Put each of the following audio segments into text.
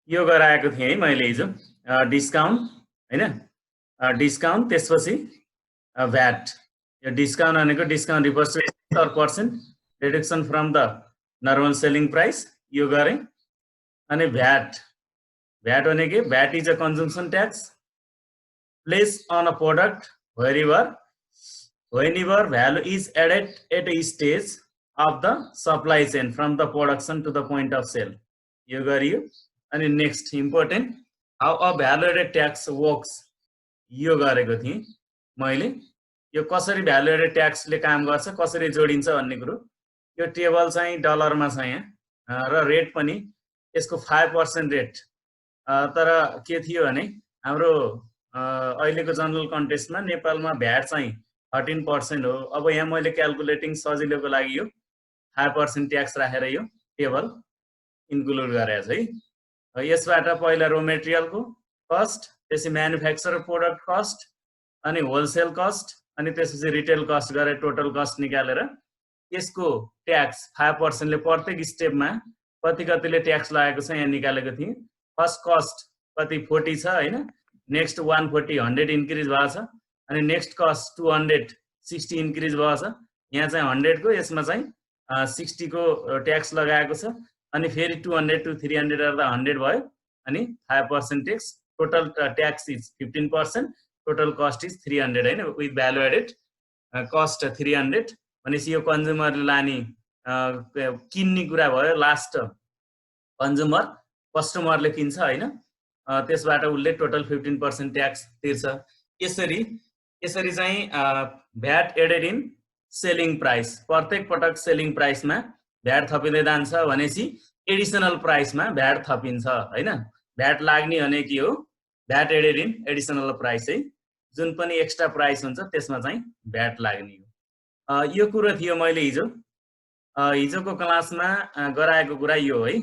यो गराएको थिएँ है मैले हिजो डिस्काउन्ट हैन डिस्काउन्ट त्यसपछि भ्याट यो डिस्काउन्ट भनेको discount refers to or percent reduction from the normal selling price यो गरेँ अनि भ्याट भनेको VAT is a consumption tax place on a product whenever value is added at a stage of the supply chain from the production to the point of sale यो गरियो अनि next important how a value added tax works यो गरेको थिएँ मैले यो कसरी value added ट्याक्सले काम गर्छ कसरी जोडिन्छ भन्ने कुरो यो टेबल चाहिँ डलरमा छ यहाँ र रेट पनि यसको 5% रेट तर के थियो भने हाम्रो अहिलेको जनरल कन्टेक्स्टमा नेपालमा भ्याट चाहिँ 13% हो अब यहाँ मैले क्याल्कुलेटिङ सजिलोको लागि यो 5% ट्याक्स राखेर यो टेबल इन्क्लुड गरेछ है यसबाट पहिला रो मेटेरियलको कस्ट त्यसै म्यानुफ्याक्चर प्रोडक्ट कस्ट अनि होलसेल कस्ट अनि त्यसपछि रिटेल कस्ट गरेर टोटल कस्ट निकालेर यसको ट्याक्स 5% ले प्रत्येक स्टेपमा कतिले ट्याक्स लागेको छ यहाँ निकालेको थिएँ फर्स्ट कस्ट कति 40 छ हैन नेक्स्ट 140 100 इन्क्रिज भएको छ अनि नेक्स्ट कस्ट 260 इन्क्रिज भएको छ यहाँ चाहिँ 100 को यसमा चाहिँ 60 को ट्याक्स लगाएको छ अनि फेरि 200 to 300 गर्दा 100 भयो अनि 5% tax total tax is 15% total cost is 300 हैन विथ भ्यालु एडेड कस्ट 300 भनेपछि यो कन्ज्युमरले लाने किन्ने कुरा भयो लास्ट कस्टमरले किन्छ हैन त्यसबाट उले टोटल 15% ट्याक्स तिर्छ यसरी चाहिँ VAT added in selling price प्रत्येक पटक सेलिङ प्राइसमा भ्याट थपिँदै जान्छ भनेपछि एडिसनल प्राइसमा भ्याट थपिन्छ हैन भ्याट लाग्ने भने के हो VAT added in additional price है जुन पनि एक्स्ट्रा प्राइस हुन्छ त्यसमा चाहिँ भ्याट लाग्ने हो यो कुरा थियो मैले हिजोको क्लासमा गराएको कुरा यो है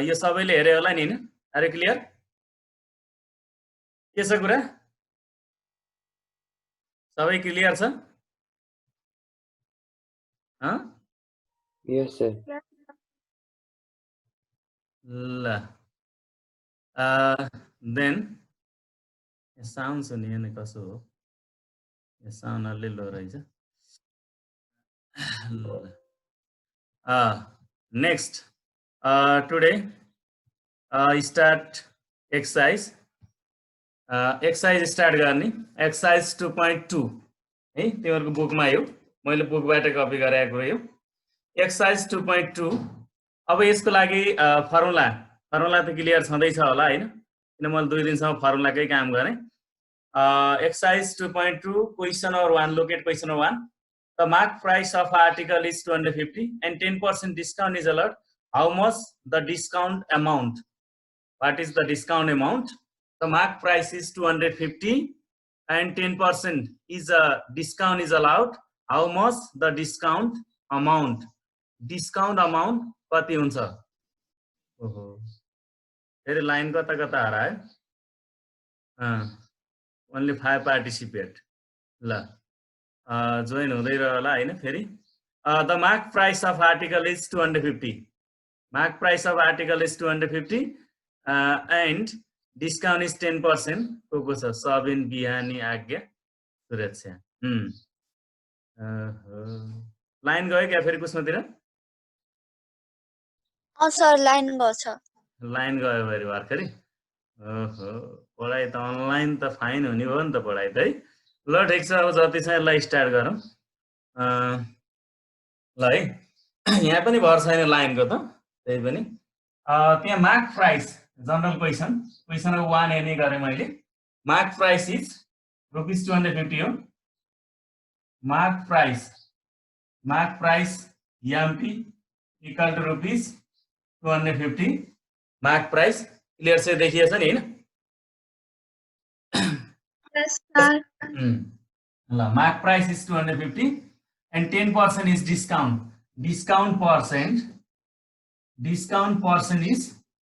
यो सबैले हेरे होला नि हैन आर क्लियर के छ कुरा सबै क्लियर छ यस सर ल देन साउन्ड सुनिएन कसो हो यो साउन्ड अलि लो रहेछ next today start exercise start गर्ने एक्सरसाइज 2.2 है तिमीहरुको बुकमा यो मैले बुकबाट कपी गरेको हो यो एक्सरसाइज 2.2 अब यसको लागि फर्मुला त क्लियर छँदैछ होला हैन किन मैले 2 दिनसम्म फर्मुलाकै काम गरेँ exercise 2.2 question number 1 locate question number 1 the mark price of article is 250 and 10% discount is allowed how much the discount amount what is the discount amount the mark price is 250 and 10% is a discount is allowed how much the discount amount कति हुन्छ ओहो फेरि line कता हरायो only 5 participate ल join हुँदै रह्यो होला हैन फेरि the mark price of article is 250 mark price of article is 250 and discount is 10% को छ सबिन बिहानी आज्ञा सुरक्षा लाइन गयो क्या फेरि कुसमातिर सर लाइन गयो फेरि भर्खरै ओहो पढाइ त अनलाइन त फाइन हुने हो नि त पढाइ त है ल ठिक छ अब जति छ यसलाई स्टार्ट गरौँ ल है यहाँ पनि भर छैन लाइनको त त्यही पनि त्यहाँ mark price general question number 1 हेर्ने गरेँ मैले मार्क प्राइस इज रुपीस 250 हो mark price MP equal to rupees 250 mark price clear से देखिए छ नि हैन Yes, sir. Mark price is 250 and 10% is discount. Discount percent is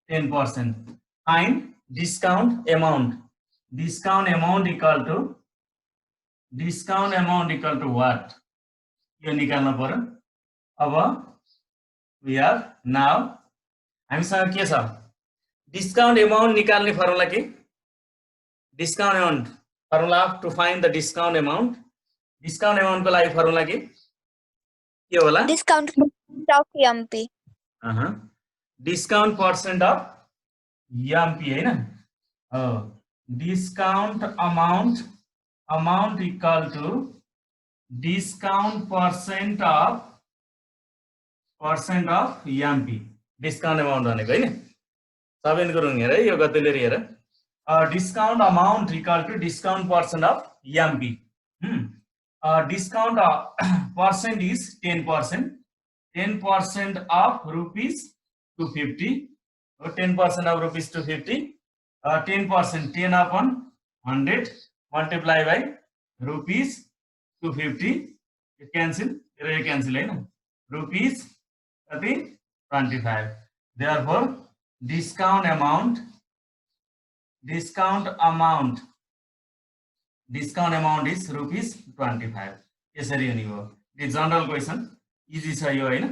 10%. And discount amount equal to what? यो निकाल्नु पर्यो अब we are now हामीसँग के छ डिस्काउन्ट अमाउन्ट निकाल्ने फर्मुला के discount amount formula to find the discount amount को लागि फर्मुला के होला discount of MP discount percent of MP हैन discount amount equal to discount percent of MP discount amount भनेको हैन सबैको रुङ हेर यो गतिले हेर discount amount equal to discount percent of MP discount percent is 10% of rupees 250 or 10% of rupees 250 10% 10 upon 100 multiply by rupees 250 it cancel rupees 25 therefore discount amount is rupees 25 यसरी हो नि हो यो जनरल क्वेशन इजी छ यो हैन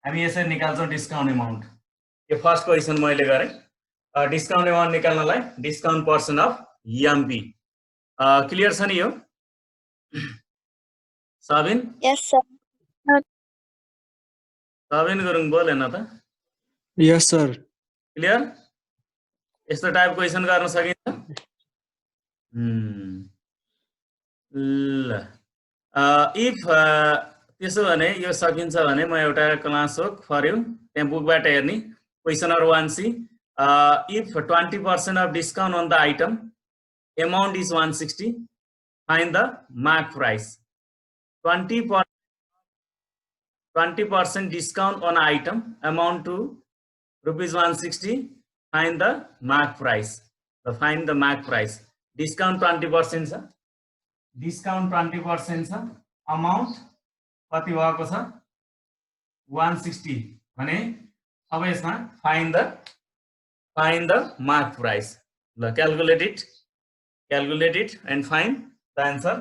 हामी यसरी निकाल्छौं डिस्काउन्ट अमाउन्ट यो फर्स्ट क्वेशन मैले गरे डिस्काउन्ट अमाउन्ट निकाल्नलाई discount percent of MP clear छ नि यो साबिन यस सर साबिन गुरुङ बोलेन त यस सर क्लियर यस्तो टाइप क्वेशन गर्न सकिन्छ इफ त्यसो भने यो सकिन्छ भने म एउटा क्लास वर्क फर यु त्यहाँ बुकबाट हेर्ने question number 1C if 20% of discount on the item amount is 160 find the mark price 20% discount on item amount to rupees 160 find the mark price discount 20% छ discount 20% छ amount कति भएको छ 160 भने अब यसमा find the mark price ल calculate it and find the answer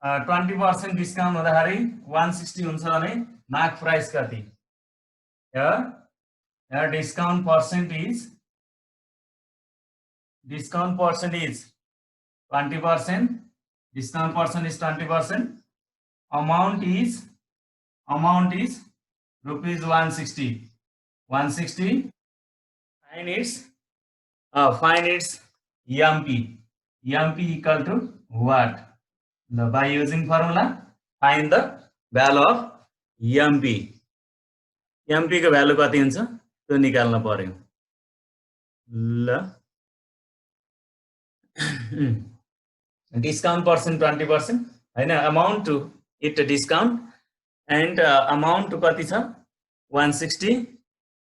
20% discount हुँदाखेरि 160 हुन्छ भने mark price कति here discount percent is 20%. Discount percent is 20%. Amount is rupees 160. Find its EMP. EMP equal to what? Now, by using formula, find the value of EMP. EMP को value कति हुन्छ त्यो निकाल्न पर्यो ल discount percent 20% हैन amount to it discount and amount to कति छ 160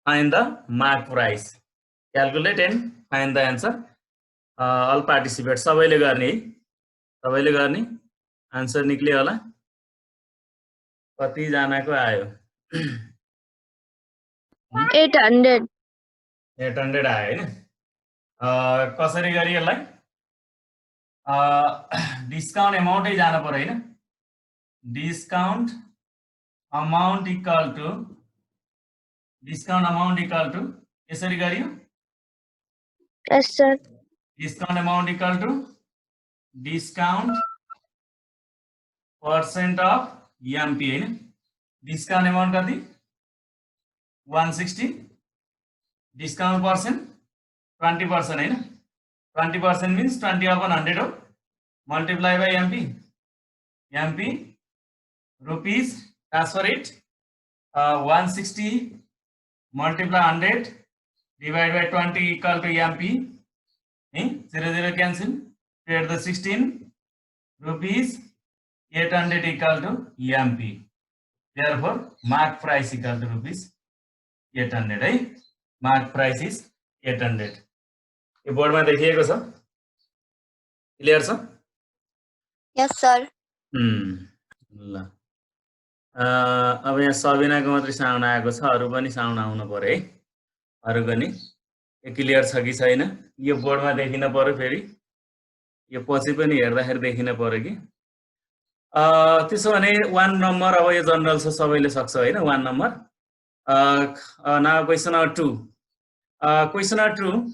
find the mark price calculate and find the answer all participate सबैले गर्ने आन्सर निक्ल्यो होला कति जनाको आयो 800 आयो हैन कसरी गरी यसलाई डिस्काउन्ट अमाउन्टै जानु पर्यो हैन डिस्काउन्ट अमाउन्ट इक्वल टु यसरी गरियो yes sir discount amount equal to discount percent of MP हैन डिस्काउन्ट अमाउन्ट कति 160 डिस्काउन्ट पर्सेन्ट 20% हैन 20% means 20 upon 100 हो multiply by MP rupees transfer it 160 multiply 100 divided by 20 equal to MP 0 cancel create the 16 rupees 800 equal to MP therefore mark price equal to rupees 800 है mark price is 800 यो बोर्डमा देखिएको छ clear छ यस sir ल अब यहाँ सबिनाको मात्रै साउन्ड आएको छ अरु पनि साउन्ड आउनु पर्यो है अरु पनि यो क्लियर छ कि छैन यो बोर्डमा देखिन पर्यो फेरि यो पछि पनि हेर्दाखेरि देखिन पर्यो कि त्यसो भने 1 नम्बर अब यो जनरल छ सबैले सक्छ हैन 1 number Now question number 2. Question number 2.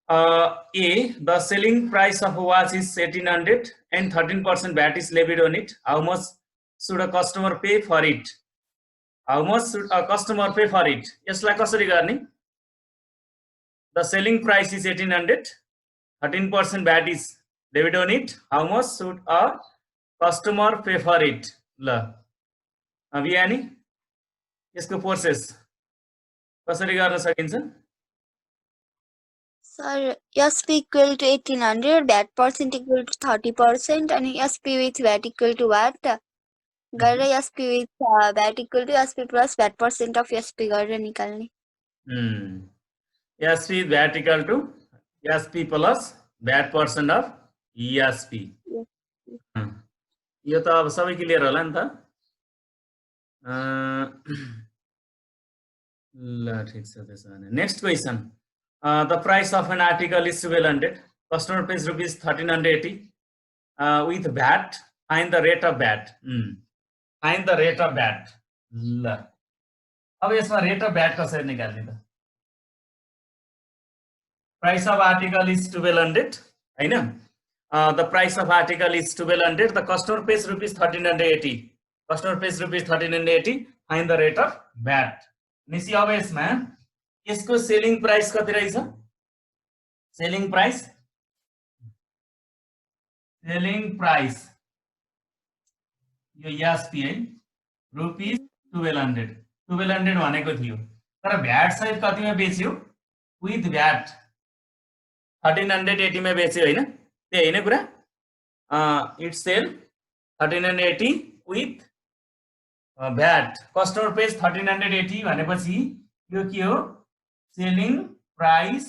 A, the selling price of a watch is 1800 and 13% VAT is levied on it. How much should a customer pay for it? How much should a customer pay for it? यसलाई कसरी गर्ने? The selling price is 1800, 13% VAT is levied on it. How much should a customer pay for it? ल बिहानी यसको process कसरी गर्न सकिन्छ? Sir, SP equal to 1800, VAT percent equal to 30%, and SP with VAT equal to VAT. गरेर SP with VAT equal to SP plus VAT percent of SP गरेर निकाल्ने. SP with VAT equal to SP plus VAT percent of ESP. यो त अब सबै clear होला नि त? ल ठीक छ त्यसो भने next question. The price of an article is 1200. Customer pays rupees 1380 with VAT. Find the rate of VAT. Find the rate of VAT. ल अब यसमा रेट अफ VAT कसरी निकाल्ने त? Price of article is 1200 हैन? The price of article is 1200. The customer pays rupees 1380. Customer pays rupees 1380. Find the rate of VAT. निसी अब यसमा यसको सेलिङ प्राइस कति रहेछ? सेलिङ प्राइस यो एसपी है रुपीस 1200 भनेको थियो तर भ्याट सहित कतिमा बेच्यो? विथ भ्याट 1380 मा बेच्यो हैन? त्यही हैन कुरा? It sell 1380 with VAT. Customer pays 1380 भनेपछि यो के हो? सेलिङ प्राइस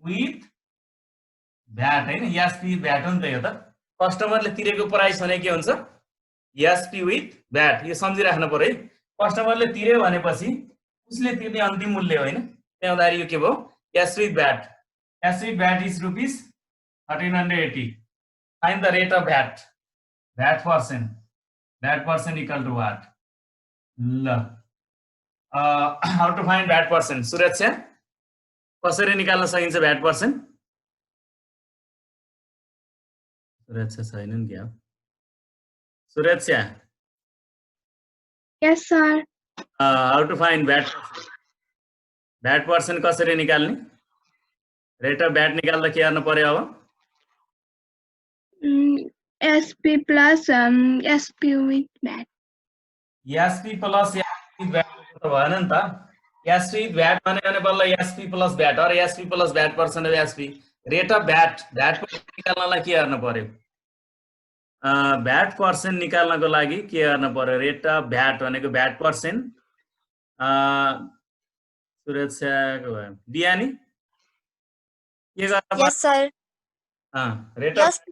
विथ भ्याट हैन? एसपी भ्याट हो नि त यो त. कस्टमरले तिरेको प्राइस भने के हुन्छ? SP with VAT. यो सम्झिराख्नु पर्यो है. कस्टमरले तिर्यो भनेपछि उसले तिर्ने अन्तिम मूल्य हो हैन? त्यही हुँदाखेरि यो के भयो? SP with VAT. SP with VAT is rupees 1380. Find the rate of VAT. VAT percent. VAT percent equal to what? ल how to find VAT percent? सुरक्षा कसरी निकाल्न सकिन्छ भ्याट पर्सेन्ट? सुरक्षा छैन नि क्या? सुरक्षा Yes, sir. How to find VAT percent? VAT percent कसरी निकाल्ने? रेट अफ भ्याट निकाल्दा के गर्नु पर्यो अब? SP plus SP with VAT. SP plus SP VAT त भएन नि त? एसपी भ्याट भने बल्ल SP plus VAT or SP plus VAT percent of SP. Rate of VAT निकाल्नलाई के गर्नु पर्यो? भ्याट पर्सेन्ट निकाल्नको लागि के गर्नु पर्यो? रेट अफ भ्याट भनेको भ्याट पर्सेन्ट. सुरक्षाको भयो बिहानी के गर्नु पर्यो? Yes, sir. Rate of SP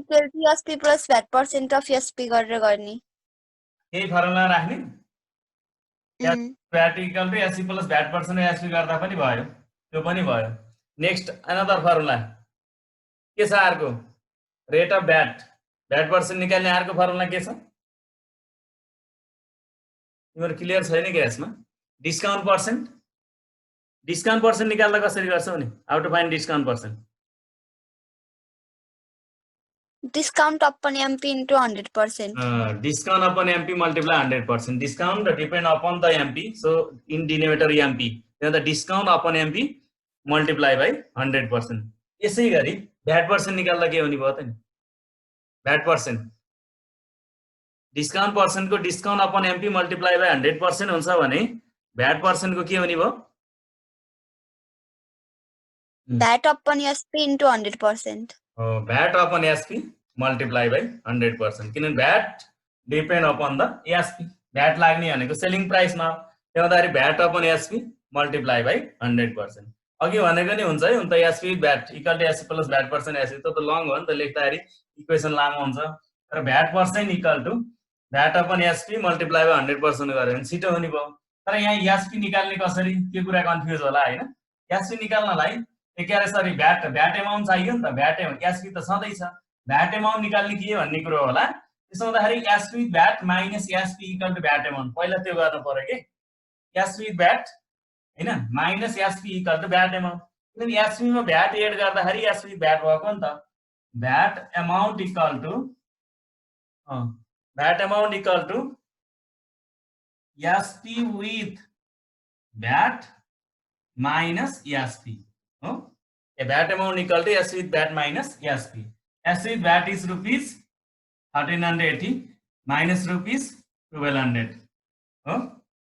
equal to SP plus VAT percent of SP गरेर गर्ने. यही फर्मुला राख्ने. VAT equal to SP plus VAT percent SP गर्दा पनि भयो. त्यो पनि भयो. नेक्स्ट अनदर फर्मुला के छ अर्को? Rate of VAT. VAT percent निकाल्ने अर्को फर्मुला के छ? तिम्रो क्लियर छैन के यसमा? Discount percent. डिस्काउन्ट पर्सेन्ट निकाल्दा कसरी गर्छौ नि? How to find discount percent? Discount upon MP into 100%. Discount upon MP multiply 100%. Discount depend upon the MP. So in denominator MP. Then the discount upon MP multiply by 100%. यसै गरी VAT percent निकाल्दा के हुने भयो त नि? VAT percent discount पर्सेन्टको discount upon MP multiply by 100% हुन्छ भने भ्याट पर्सेन्टको के हुने भयो? VAT upon SP into 100%. VAT upon SP multiply by 100%. किनभने VAT depend upon the SP. VAT लाग्ने भनेको सेलिङ प्राइसमा. त्यसैले VAT upon SP multiply by 100%. अघि भनेको नि हुन्छ है, हुन्छ SP with VAT equal to SP plus VAT percent SP. त लङ हो नि त, लेख्दाखेरि इक्वेसन लामो हुन्छ. तर VAT percent equal to VAT upon SP multiply by 100% गरे भने छिटो हुने भयो. तर यहाँ SP निकाल्ने कसरी? त्यो कुरा कन्फ्युज होला हैन? SP निकाल्नलाई सरी भ्याट एमाउन्ट चाहियो नि त. भ्याट एमाउन्ट एसपी त सधैँ छ. भ्याट एमाउन्ट निकाल्ने के भन्ने कुरो होला? त्यसो हुँदाखेरि SP with VAT minus SP equal to VAT amount पहिला त्यो गर्नु पर्यो के एसपी विथ भ्याट हैन minus SP equal to VAT amount किनभने एसपी मा भ्याट एड गर्दाखेरि एसपी विथ भ्याट भएको नि त VAT amount equal to VAT amount equal to SP with VAT minus SP हो a VAT amount equal to S with VAT minus SP. S with VAT is rupees 1380 minus rupees 1200. Oh,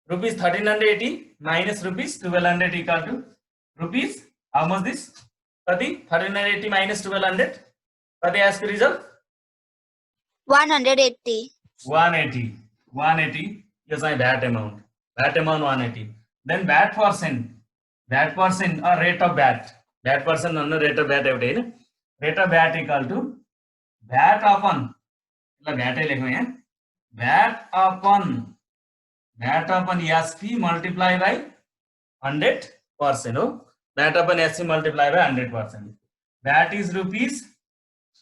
rupees 1380 minus rupees 1200 equal to rupees. How much this? 1380 minus 1200. What is the result? 180. 180. 180. Yes, I VAT amount. VAT amount 180. Then VAT percent. VAT percent or rate of VAT. VAT percent on the rate of VAT every day. Rate of VAT equal to VAT upon VAT VAT upon SP multiplied by 100%. Oh, VAT upon SP multiplied by 100%. VAT is rupees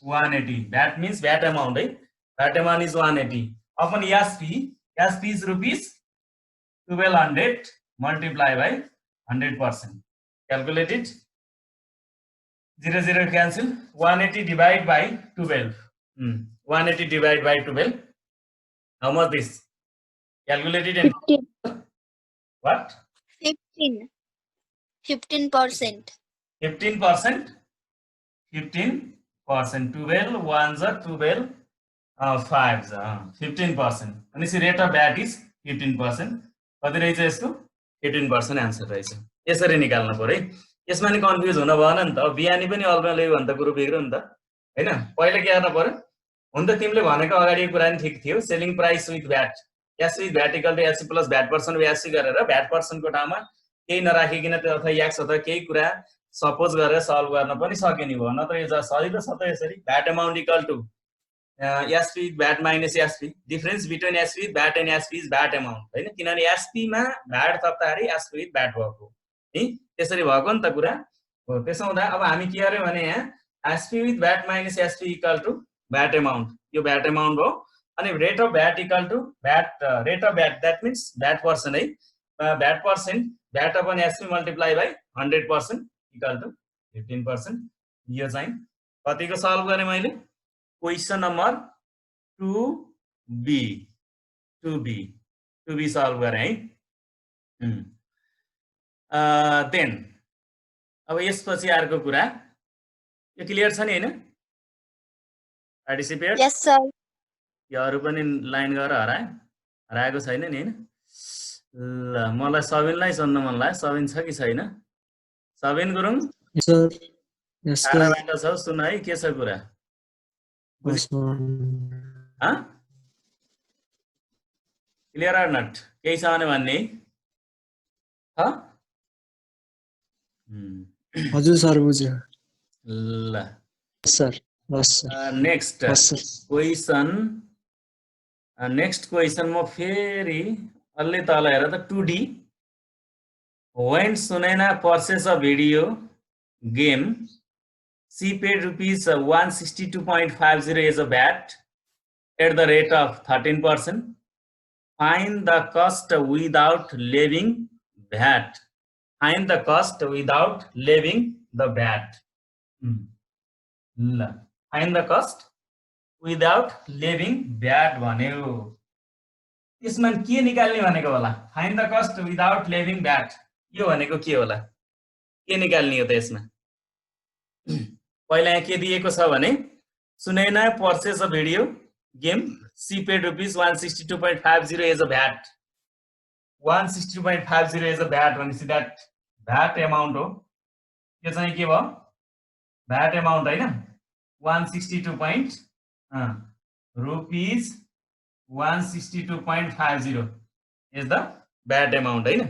180. That means VAT amount. VAT amount is 180 upon SP. SP is rupees 1200 multiplied by 100%. Calculate it. 0 0 cancel. 180 divided by 12. 180 divided by 12. How much this? Calculate it. 15. What? 15%. 15%. 15%. 12 ones are 12 fives. 15%. And this rate of VAT is 15%. कति रहेछ यसको 18% answer रहेछ यसरी निकाल्नु पर्यो है यसमा नि कन्फ्युज हुन भएन नि त बिहानी पनि अल्मले भन्दा कुरो बिग्रो नि त हैन पहिले के गर्न पर्यो हुन त तिमीले भनेको अगाडिको कुरा नि ठीक थियो selling price with VAT S with VAT equal to SC plus VAT percent SC गरेर भ्याट पर्सेन्टको ठाउँमा केही नराखिकिन त्यो अथवा एक्स अथवा केही कुरा सपोज गरेर सल्भ गर्न पनि सके नि भयो नत्र यो सजिलो छ त यसरी VAT amount equal to SP VAT minus SP. Difference between SP with VAT and SP is VAT amount. हैन किनभने SP मा VAT थप्दाखेरि SP with VAT भएको है त्यसरी भएको नि त कुरा हो त्यसो हुँदा अब हामी के गर्यौ भने यहाँ SP with VAT minus SP equal to VAT amount यो VAT amount हो अनि rate of VAT equal to VAT rate of VAT that means VAT percent है VAT percent VAT upon SP multiply by 100% equal to 15% यो चाहिँ कतिको solve गरे मैले Question number 2B 2B solve गरे है then अब यसपछि अर्को कुरा यो क्लियर छ नि हैन पार्टिसिपेट Yes, sir. योहरु पनि लाइन गरेर हराएको छैन नि हैन ल मलाई सबिनलाई सोध्न मन लाग्यो सबिन छ कि छैन Sabin Gurung Yes, sir. Yes, sir. आराबाट छ सुन है के छ कुरा Yes, sir. Clear are not केही छ भने भन्ने हजुर सर बुझ्यो ल सर बस सर नेक्स्ट बस सर क्वेसन नेक्स्ट क्वेसन म फेरि अलि तल हेर त 2D when Sunaina purchased a video game she paid rupees 162.50 as a VAT at the rate of 13%. Find the cost without levying VAT. Find the cost without levying the VAT. Find the cost without levying VAT भन्यो यसमा के निकाल्ने भनेको होला Find the cost without levying VAT यो भनेको के होला के निकाल्ने हो त यसमा पहिला यहाँ के दिएको छ भने Sunaina purchase a video game she paid rupees 162.50 as a VAT 162.50 as a VAT भनेपछि द्याट भ्याट एमाउन्ट हो यो चाहिँ के भयो भ्याट एमाउन्ट हैन 162. Rupees 162.50 is the VAT amount हैन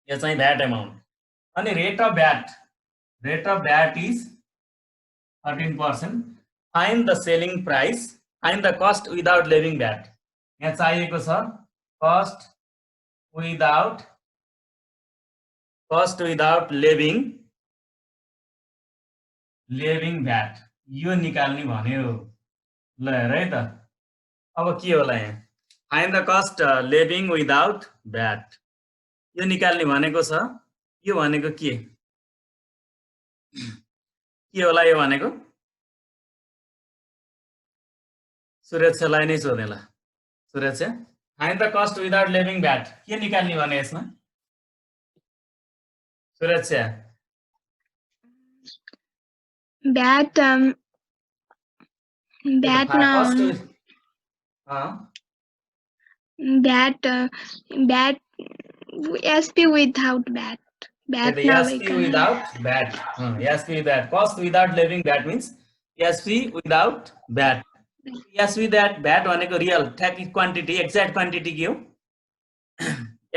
यो चाहिँ भ्याट एमाउन्ट अनि rate of VAT is 13%. Find the selling price. Find the cost without levying VAT. यहाँ चाहिएको छ cost without levying VAT. यो निकाल्ने भन्यो ल हेर है त अब के होला यहाँ find the cost living without VAT यो निकाल्ने भनेको छ यो भनेको के होला यो भनेको सुरक्षालाई नै सोधेला सुरक्षा find the cost without levying VAT के निकाल्ने भने यसमा सुरक्षा Bat SP without bat. SP without bat. SP without cost without living bat means SP without bat. SP that bat भनेको रियल ठ्याक्कै क्वान्टिटी एक्ज्याक्ट क्वान्टिटी के हो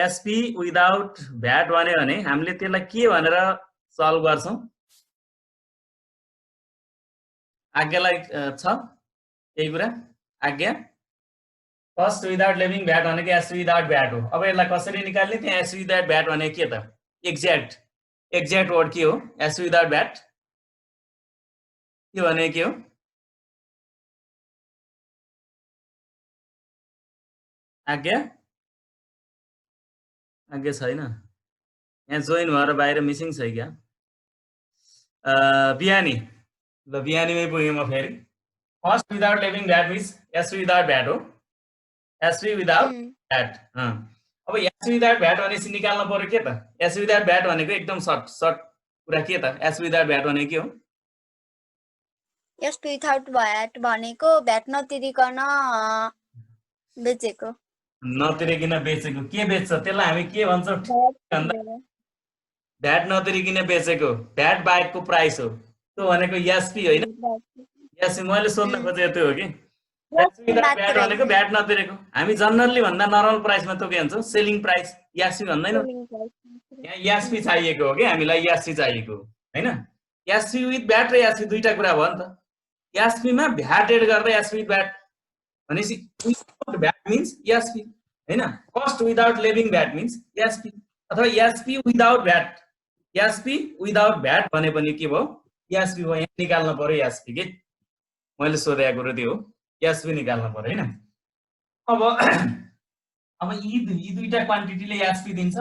SP without bat भने हामीले त्यसलाई के भनेर सल्भ गर्छौं आज्ञालाई छ यही कुरा आज्ञा कस्ट विदाउट लिभिङ भ्याट भनेको एस विदाउट भ्याट हो अब यसलाई कसरी निकाल्ने त्यहाँ एस विदाउट भ्याट भनेको के त एक्ज्याक्ट वर्ड के हो एस विदाउट भ्याट के भनेको के हो आज्ञा छैन यहाँ जोइन भएर बाहिर मिसिङ छ क्या बिहानी ल बिहानीमै पुगेँ म फेरि first without levying VAT means SP without VAT हो एसपी विदाउट भ्याट अब एसपी विदाउट भ्याट भनेपछि निकाल्नु पर्यो के त एसपी विदाउट भ्याट भनेको एकदम सर्ट कुरा के त एसपी विदाउट भ्याट भनेको के हो एसपी विदाउट भ्याट भनेको भ्याट नतिरिकन बेचेको नतिरिकन बेचेको के बेच्छ त्यसलाई हामी के भन्छौँ भ्याट नतिरिकन बेचेको भ्याट बाहेकको प्राइस हो त्यो भनेको एसपी होइन एसपी मैले सोध्न खोजेको त्यो हो कि एसपी भ्याट भनेको भ्याट नतिरेको हामी जनरली भन्दा नर्मल प्राइसमा त के भन्छौँ सेलिङ प्राइस एसपी भन्दैनौँ यहाँ एसपी चाहिएको हो कि हामीलाई एसपी चाहिएको होइन एसपी विथ भ्याट र एसपी दुईटा कुरा भयो नि त एसपीमा भ्याट एड गर्दा एसपी विथ भ्याट भनेपछि विदाउट भ्याट मिन्स एसपी होइन cost without levying VAT means SP अथवा एसपी विदाउट भ्याट भने पनि के भयो एसपी भयो यहाँ निकाल्नु पर्यो एसपी के मैले सोधेको कुरो त्यो हो एसपी निकाल्नु पर्यो होइन अब यी दुईटा क्वान्टिटीले एसपी दिन्छ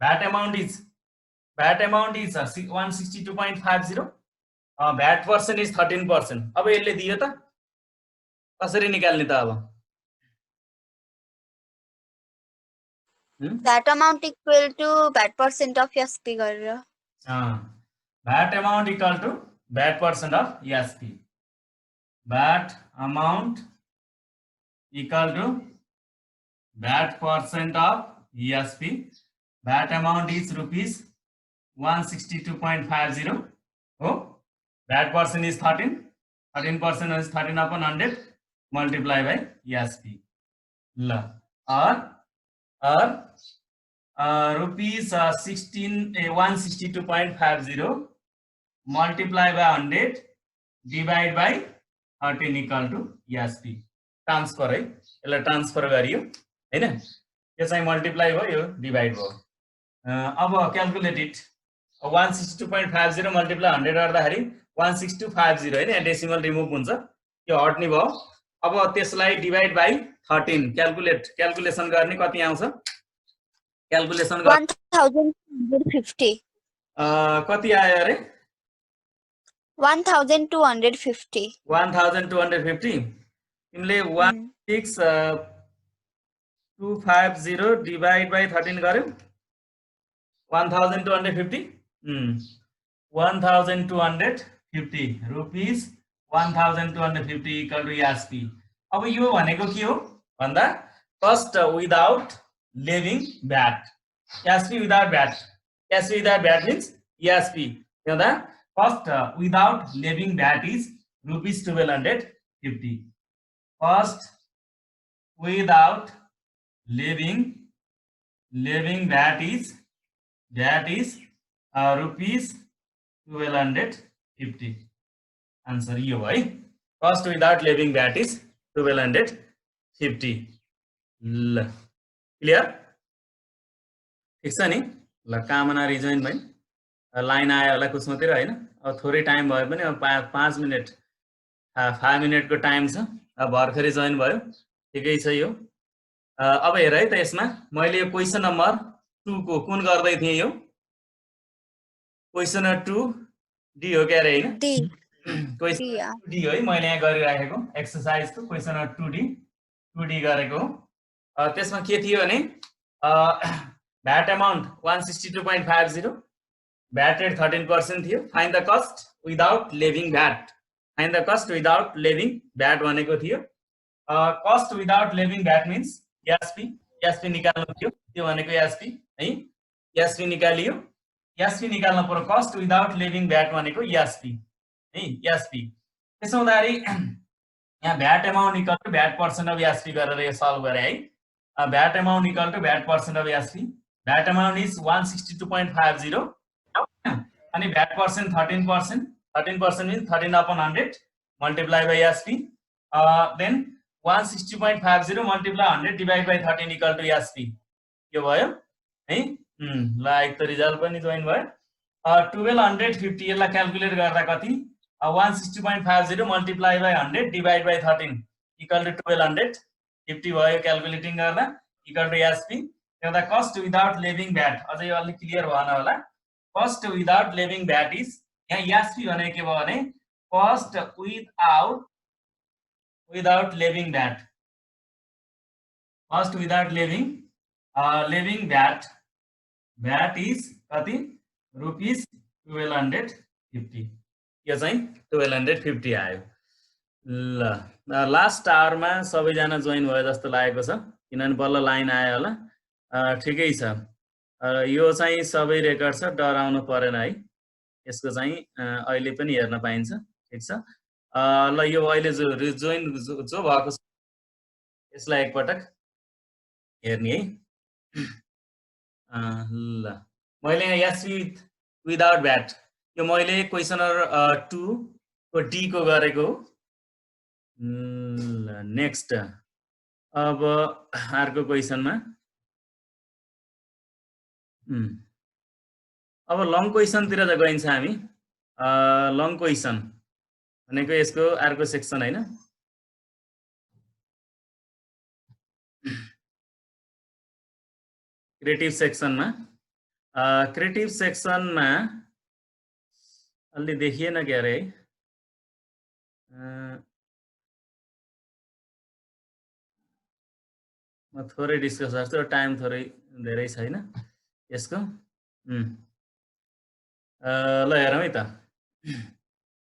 VAT amount is 162.50 VAT percentage 13%। अब यसले दियो त कसरी निकाल्ने त अब that amount equal to that percent of SP गरेर that amount equal to that percent of SP that amount equal to that percent of ESP that amount is rupees 162.50 oh that percent is 13% is 13 upon 100 multiply by ESP or rupees 162.50 multiply by 100 divide by 13 equal to ESP transfer है यसलाई transfer गरियो हैन यो चाहिँ multiply भयो यो divide भयो अब क्याल्कुलेट इट 162.50 मल्टिप्लाई 100 गर्दाखेरि 16250 हैन डेसिमल रिमुभ हुन्छ यो हट्ने भयो अब त्यसलाई डिभाइड बाइ 13 क्याल्कुलेसन गर्ने कति आउँछ क्याल्कुलेसन 1250 कति आयो अरे 1250 तिमीले 16250 डिभाइड बाइ 13 गर्यौ 1250 1250 रुपीस 1250 इक्वल टु एसपी अब यो भनेको के हो भन्दा cost without levying VAT SP without VAT means SP भन्दा cost without levying VAT is rupees 1250 cost without living that is rupees 1250 answer यो है cost without living that is 1250 ल क्लियर ठीक छ नि ल कामना रिजोइन भाइ लाइन आयो होला कुसमतिर हैन अब थोरै टाइम भयो पनि अब 5 मिनेट 5 मिनेटको टाइम छ भर्खरै जोइन भयो, ठिकै छ यो। अब हेर है त, यसमा मैले यो क्वेसन नम्बर 2 को कुन गर्दै थिएँ, यो क्वेसन 2 डी हो क्या रे, हैन? डी क्वेसन डी 2D है मैले यहाँ गरिराखेको एक्सरसाइजको क्वेसन 2D गरेको। त्यसमा के थियो भने भ्याट अमाउन्ट 162.50, भ्याट रेट 13% थियो। Find the cost without levying VAT, find the cost without levying VAT भनेको थियो। Cost without levying VAT means SP निकाल्नु थियो, त्यो भनेको एसपी है, एसपी निकालियो। एसपी निकाल्नु पर्यो, कस्ट विदाउट लेभिङ भ्याट भनेको एसपी है, एसपी। त्यसो हुँदाखेरि यहाँ VAT amount equal to VAT percent of SP गरेर यो सल्भ गरे है। VAT amount equal to VAT percent of SP, VAT amount is 162.50 अनि VAT percent 13%, 13% means 13/100 multiply by SP, then 160.50 multiply 100 divide by 13 equal to SP, यो भयो है। ल एक त रिजल्ट पनि जोइन भयो। 1250 यसलाई क्याल्कुलेट गर्दा कति, 160.50 multiply by 100 divide by 13 equal to 1250 भयो क्याल्कुलेटिङ गर्दा, इक्वल टु एसपी। त्यहाँ कस्ट विदाउट लेभिङ भ्याट, अझै यो अलि क्लियर भएन होला। Cost without levying VAT is, यहाँ एसपी भनेको के भयो भने cost without levying VAT, cost without levying VAT is कति, रुपिस 1250, यो चाहिँ 1250 आयो। ल लास्ट आवरमा सबैजना जोइन भयो जस्तो लागेको छ, किनभने बल्ल लाइन आयो होला। ठिकै छ, यो चाहिँ सबै रेकर्ड छ, डराउनु परेन है, यसको चाहिँ अहिले पनि हेर्न पाइन्छ, ठिक छ। ल यो अहिले जो जो भएको छ यसलाई एकपटक हेर्ने है। ल मैले यहाँ एसपी विदाउट भ्याट, यो मैले क्वेसनर 2 को डी को गरेको। नेक्स्ट अब अर्को क्वेसनमा, अब लङ क्वेसनतिर त गइन्छ हामी। लङ क्वेसन भनेको यसको अर्को सेक्सन हैन, क्रिएटिभ सेक्सनमा। क्रिएटिभ सेक्सनमा अलि देखिएन क्या रे, म थोरै डिस्कस गर्छु, टाइम थोरै धेरै छैन यसको। ल हेरौँ है त,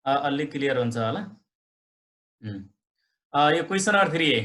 अलि क्लियर हुन्छ होला। यो क्वेसन नम्बर 3 है।